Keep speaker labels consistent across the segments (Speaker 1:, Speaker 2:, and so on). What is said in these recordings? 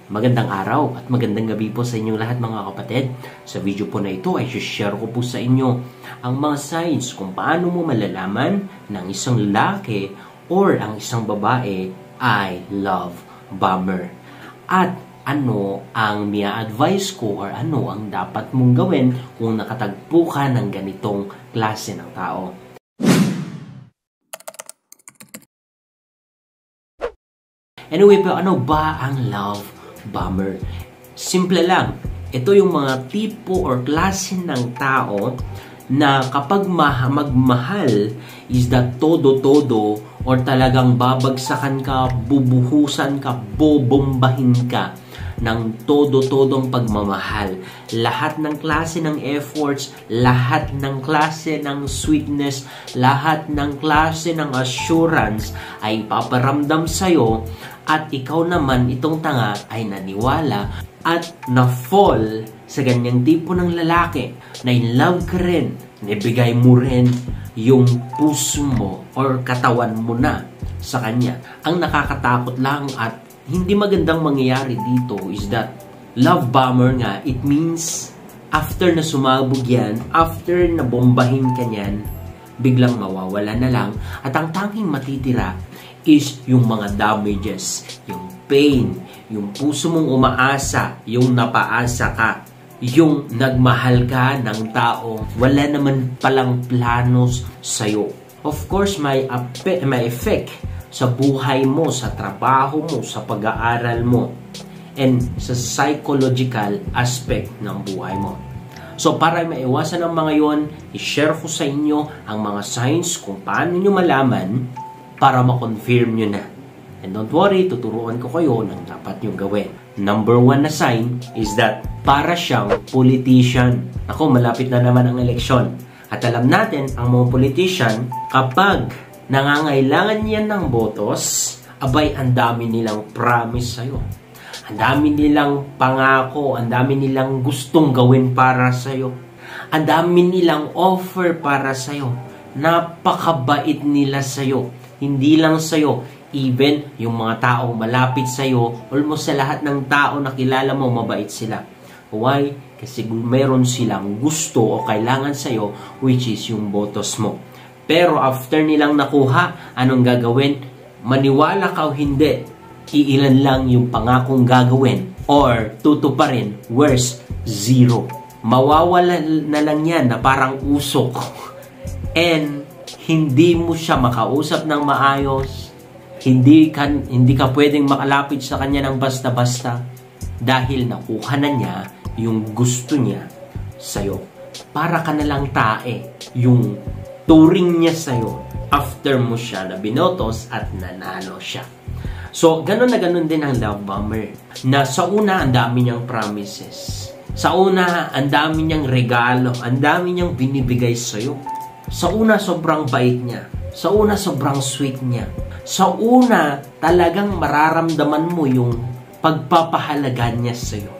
Speaker 1: Magandang araw at magandang gabi po sa inyong lahat mga kapatid. Sa video po na ito ay share ko po sa inyo ang mga signs kung paano mo malalaman ng isang lalaki or ang isang babae ay love bomber. At ano ang mia-advise ko or ano ang dapat mong gawin kung nakatagpo ka ng ganitong klase ng tao. Anyway, pero ano ba ang love bomber? Simple lang. Ito yung mga tipo or klase ng tao na kapag magmahal is that todo-todo or talagang babagsakan ka, bubuhusan ka, bobombahin ka ng todo-todong pagmamahal. Lahat ng klase ng efforts, lahat ng klase ng sweetness, lahat ng klase ng assurance ay paparamdam sa'yo at ikaw naman, itong tanga, ay naniwala at na-fall sa ganyang tipo ng lalaki na in love ka rin, nibigay mo rin yung puso mo or katawan mo na sa kanya. Ang nakakatakot lang at hindi magandang mangyayari dito is that love bomber nga, it means after na sumabog yan, after na bombahin ka niyan, biglang mawawala na lang at ang tanging matitira is yung mga damages, yung pain, yung puso mong umaasa, yung napaasa ka, yung nagmahal ka ng tao, wala naman palang planos sa'yo. Of course, may effect sa buhay mo, sa trabaho mo, sa pag-aaral mo, and sa psychological aspect ng buhay mo. So, para maiwasan ang mga yon, i-share ko sa inyo ang mga signs kung paano nyo malaman para ma-confirm nyo na. And don't worry, tuturuan ko kayo ng dapat nyo gawin. Number 1 na sign is that para siyang politician. Ako, malapit na naman ang eleksyon. At alam natin, ang mga politician, kapag nangangailangan niyan ng botos, abay, ang dami nilang promise sa'yo. Ang dami nilang pangako, ang dami nilang gustong gawin para sa'yo. Ang dami nilang offer para sa'yo. Napakabait nila sa'yo. Hindi lang sa'yo, even yung mga taong malapit sa'yo, almost sa lahat ng tao na kilala mo, mabait sila. Why? Kasi meron silang gusto o kailangan sa'yo, which is yung botos mo. Pero after nilang nakuha, anong gagawin? Maniwala ka o hindi, iilan lang yung pangakong gagawin or tutuparin, worse, zero. Mawawala na lang yan na parang usok. And hindi mo siya makausap ng maayos, hindi ka pwedeng makalapit sa kanya ng basta-basta dahil nakuha na niya yung gusto niya sa'yo. Para ka na lang tae yung turing niya sa'yo after mo siya na binotos at nanalo siya. So, ganun na ganun din ang love bomber. Na sa una, ang dami niyang promises. Sa una, ang dami niyang regalo. Ang dami niyang binibigay sa'yo. Sa una, sobrang bait niya. Sa una, sobrang sweet niya. Sa una, talagang mararamdaman mo yung pagpapahalaga niya sa'yo.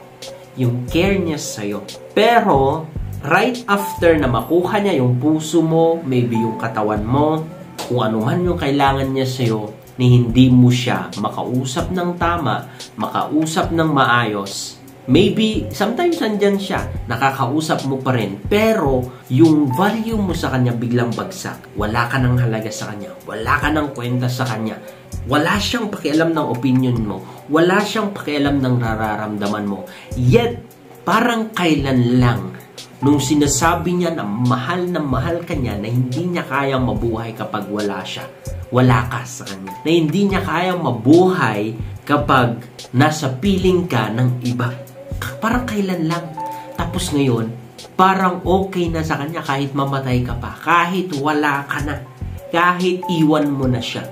Speaker 1: Yung care niya sa'yo. Pero, right after na makuha niya yung puso mo, maybe yung katawan mo, kung ano man yung kailangan niya sa'yo, ni hindi mo siya makausap ng tama, makausap ng maayos, maybe, sometimes nandyan siya, nakakausap mo pa rin, pero yung value mo sa kanya biglang bagsak. Wala ka ng halaga sa kanya, wala ka ng kwenta sa kanya, wala siyang pakialam ng opinion mo, wala siyang pakialam ng nararamdaman mo. Yet, parang kailan lang, nung sinasabi niya na mahal ka niya, na hindi niya kayang mabuhay kapag wala siya, wala ka sa kanya, na hindi niya kayang mabuhay kapag nasa piling ka ng iba. Parang kailan lang. Tapos ngayon, parang okay na sa kanya kahit mamatay ka pa. Kahit wala ka na. Kahit iwan mo na siya.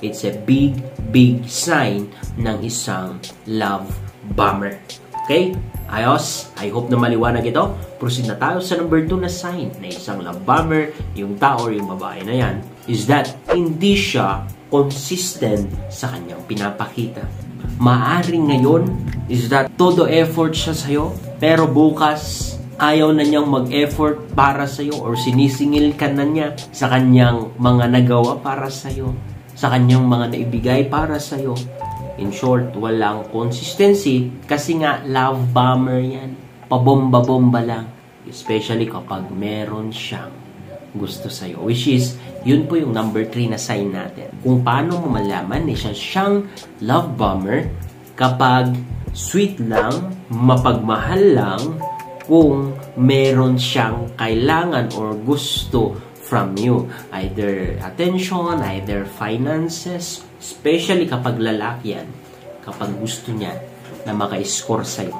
Speaker 1: It's a big, big sign ng isang love bomber. Okay? Ayos? I hope na maliwanag ito. Proceed na tayo sa number 2 na sign na isang love bomber, yung tao or yung babae na yan, is that hindi siya consistent sa kanyang pinapakita. Maaring ngayon is that todo effort siya sa'yo, pero bukas ayaw na niyang mag-effort para sa'yo or sinisingil ka na niya sa kanyang mga nagawa para sa'yo, sa kanyang mga naibigay para sa'yo. In short, walang consistency kasi nga love bomber yan. Pabomba-bomba lang. Especially kapag meron siyang gusto sa'yo. Which is, yun po yung number 3 na sign natin. Kung paano mo malaman na siyang love bomber kapag sweet lang, mapagmahal lang, kung meron siyang kailangan or gusto from you. Either attention, either finances, especially kapag lalaki yan, kapag gusto niya na maka-score sa'yo.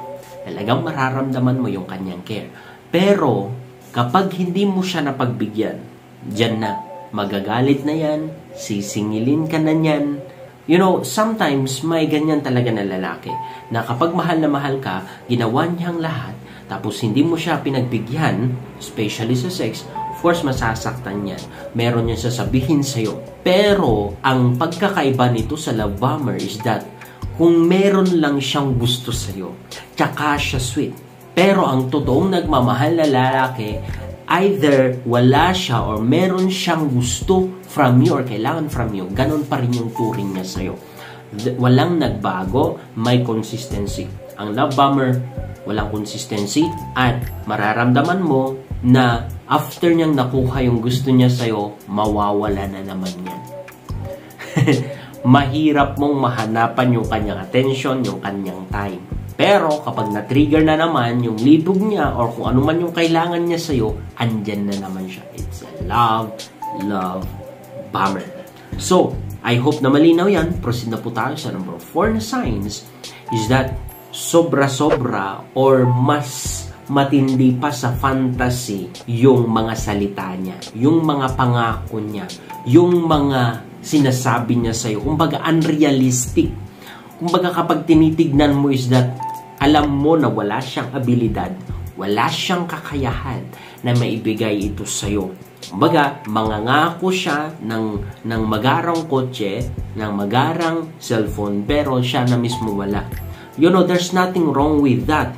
Speaker 1: Talagang mararamdaman mo yung kanyang care. Pero, kapag hindi mo siya napagbigyan, dyan na, magagalit na yan, sisingilin ka na yan. You know, sometimes may ganyan talaga na lalaki, na kapag mahal na mahal ka, ginawa niyang lahat, tapos hindi mo siya pinagbigyan, especially sa sex, of course, masasaktan yan. Meron niya sasabihin sa'yo. Pero, ang pagkakaiba nito sa love bomber is that, kung meron lang siyang gusto sa'yo, tsaka siya sweet. Pero, ang totoong nagmamahal na lalaki, either wala siya or meron siyang gusto from you or kailangan from you, ganun pa rin yung turing niya sa'yo. Walang nagbago, may consistency. Ang love bomber, walang consistency at mararamdaman mo na after niyang nakuha yung gusto niya sa'yo, mawawala na naman yan. Mahirap mong mahanapan yung kanyang attention, yung kanyang time. Pero kapag na-trigger na naman yung libog niya or kung ano man yung kailangan niya sa'yo, andyan na naman siya. It's a love bomber. So, I hope na malinaw yan. Proceed na po tayo sa number 4 na signs is that sobra-sobra or mas matindi pa sa fantasy yung mga salita niya, yung mga pangako niya, yung mga sinasabi niya sa'yo. Kumbaga, unrealistic. Kumbaga, kapag tinitignan mo is that alam mo na wala siyang abilidad, wala siyang kakayahan na maibigay ito sa'yo. Kumbaga, mangangako siya ng magarang kotse, ng magarang cellphone, pero siya na mismo wala. You know, there's nothing wrong with that.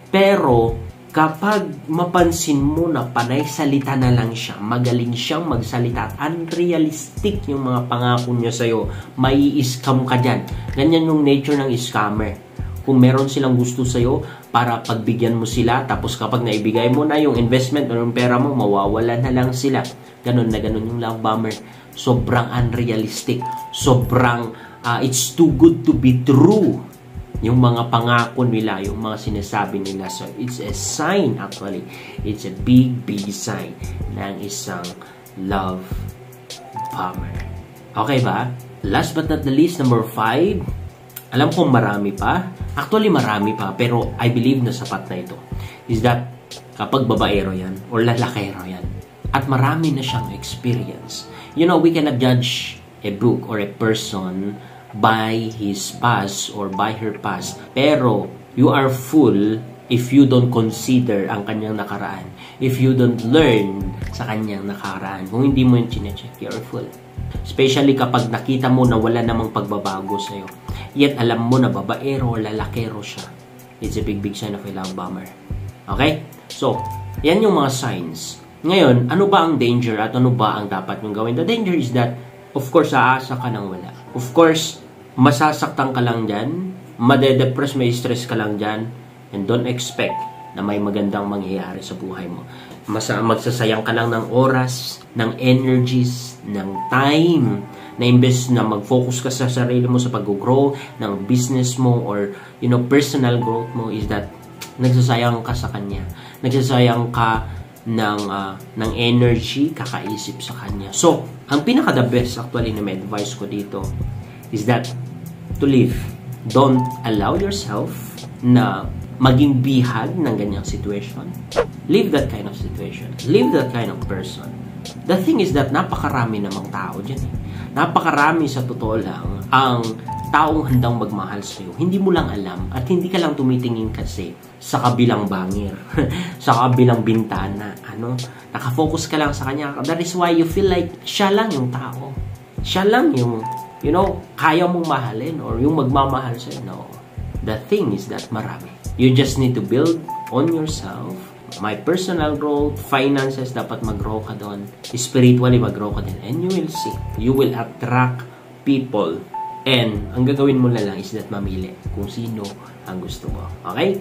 Speaker 1: Pero, kapag mapansin mo na panay salita na lang siya, magaling siyang magsalita at unrealistic yung mga pangako niya sa'yo, may i-scam ka dyan. Ganyan yung nature ng scammer. Kung meron silang gusto sa'yo, para pagbigyan mo sila, tapos kapag naibigay mo na yung investment o yung pera mo, mawawala na lang sila. Ganun na ganun yung love bomber. Sobrang unrealistic. Sobrang, it's too good to be true. Yung mga pangako nila, yung mga sinasabi nila. So, it's a sign actually. It's a big sign ng isang love bomber. Okay ba? Last but not the least, number 5. Alam kong marami pa. Actually, marami pa. Pero I believe na sapat na ito. Is that kapag babaero yan or lalakero yan at marami na siyang experience. You know, we cannot judge a book or a person by his past or by her past. Pero, you are fool if you don't consider ang kanyang nakaraan. If you don't learn sa kanyang nakaraan. Kung hindi mo yung chinecheck, you're fool. Especially kapag nakita mo na wala namang pagbabago sa'yo. Yet, alam mo na babaero o lalakero siya. It's a big sign of a love bomber. Okay? So, yan yung mga signs. Ngayon, ano ba ang danger at ano ba ang dapat mong gawin? The danger is that, of course, aasa ka nang wala. Of course, masasaktan ka lang dyan, madedepress, may stress ka lang dyan, and don't expect na may magandang mangyayari sa buhay mo. Magsasayang ka lang ng oras, ng energies, ng time, na imbes na mag-focus ka sa sarili mo sa pag-grow ng business mo or, you know, personal growth mo is that nagsasayang ka sa kanya. Nagsasayang ka ng energy, kakaisip sa kanya. So, ang pinaka-the best actually na may advice ko dito is that to live. Don't allow yourself na maging bihag ng ganyang situation. Live that kind of situation. Live that kind of person. The thing is that napakarami namang tao dyan eh. Napakarami sa totoo lang ang taong handang magmahal sa'yo. Hindi mo lang alam at hindi ka lang tumitingin kasi sa kabilang bangir, sa kabilang bintana. Nakafocus ka lang sa kanya. That is why you feel like siya lang yung tao. Siya lang yung, you know, kaya mong mahalin or yung magmamahal sa'yo. No. The thing is that marami. You just need to build on yourself. My personal growth, finances, dapat mag-grow ka doon. Spiritually, mag-grow ka din. And you will see. You will attract people And ang gagawin mo na lang is that mamili kung sino ang gusto mo. Okay?